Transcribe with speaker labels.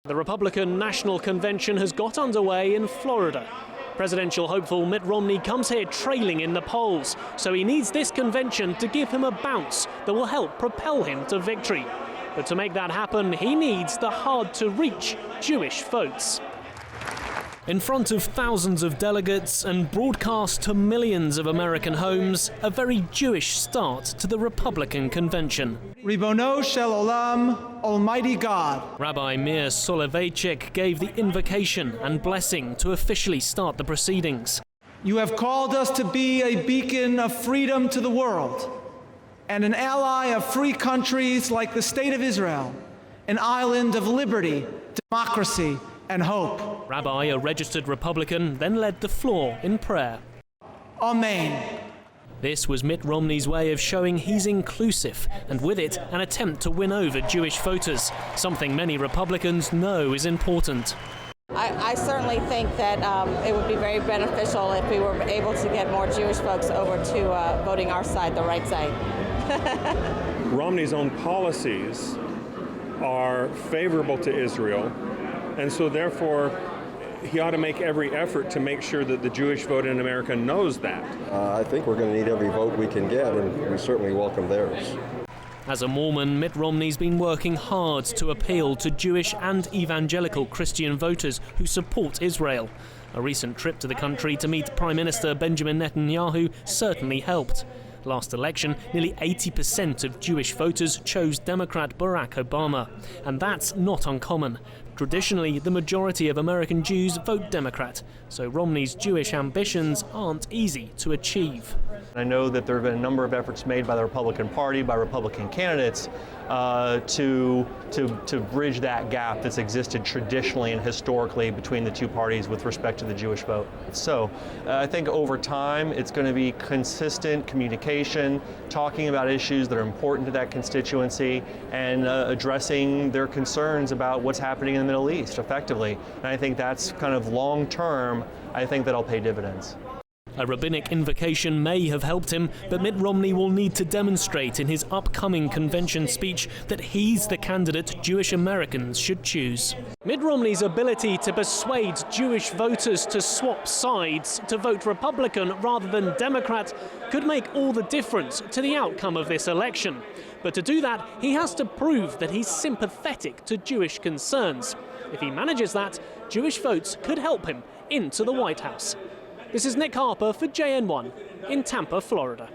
Speaker 1: The Republican National Convention has got underway in Florida. Presidential hopeful Mitt Romney comes here trailing in the polls, so he needs this convention to give him a bounce that will help propel him to victory. But to make that happen, he needs the hard-to-reach Jewish votes. In front of thousands of delegates and broadcast to millions of American homes, a very Jewish start to the Republican convention.
Speaker 2: Ribono shel olam, Almighty God.
Speaker 1: Rabbi Meir Soloveichik gave the invocation and blessing to officially start the proceedings.
Speaker 2: You have called us to be a beacon of freedom to the world and an ally of free countries like the State of Israel, an island of liberty, democracy, and hope.
Speaker 1: Rabbi, a registered Republican, then led the floor in prayer.
Speaker 2: Amen.
Speaker 1: This was Mitt Romney's way of showing he's inclusive, and with it, an attempt to win over Jewish voters, something many Republicans know is important.
Speaker 3: I certainly think that it would be very beneficial if we were able to get more Jewish folks over to voting our side, the right side.
Speaker 4: Romney's own policies are favorable to Israel, and so therefore he ought to make every effort to make sure that the Jewish vote in America knows that.
Speaker 5: I think we're going to need every vote we can get, and we certainly welcome theirs.
Speaker 1: As a Mormon, Mitt Romney's been working hard to appeal to Jewish and evangelical Christian voters who support Israel. A recent trip to the country to meet Prime Minister Benjamin Netanyahu certainly helped. Last election, nearly 80% of Jewish voters chose Democrat Barack Obama, and that's not uncommon. Traditionally, the majority of American Jews vote Democrat, so Romney's Jewish ambitions aren't easy to achieve.
Speaker 6: I know that there have been a number of efforts made by the Republican Party, by Republican candidates, to bridge that gap that's existed traditionally and historically between the two parties with respect to the Jewish vote. So I think over time it's going to be consistent communication, talking about issues that are important to that constituency, and addressing their concerns about what's happening in the Middle East effectively. And I think that's kind of long term, I think that'll pay dividends.
Speaker 1: A rabbinic invocation may have helped him, but Mitt Romney will need to demonstrate in his upcoming convention speech that he's the candidate Jewish Americans should choose. Mitt Romney's ability to persuade Jewish voters to swap sides, to vote Republican rather than Democrat, could make all the difference to the outcome of this election. But to do that, he has to prove that he's sympathetic to Jewish concerns. If he manages that, Jewish votes could help him into the White House. This is Harper for JN1 in Tampa, Florida.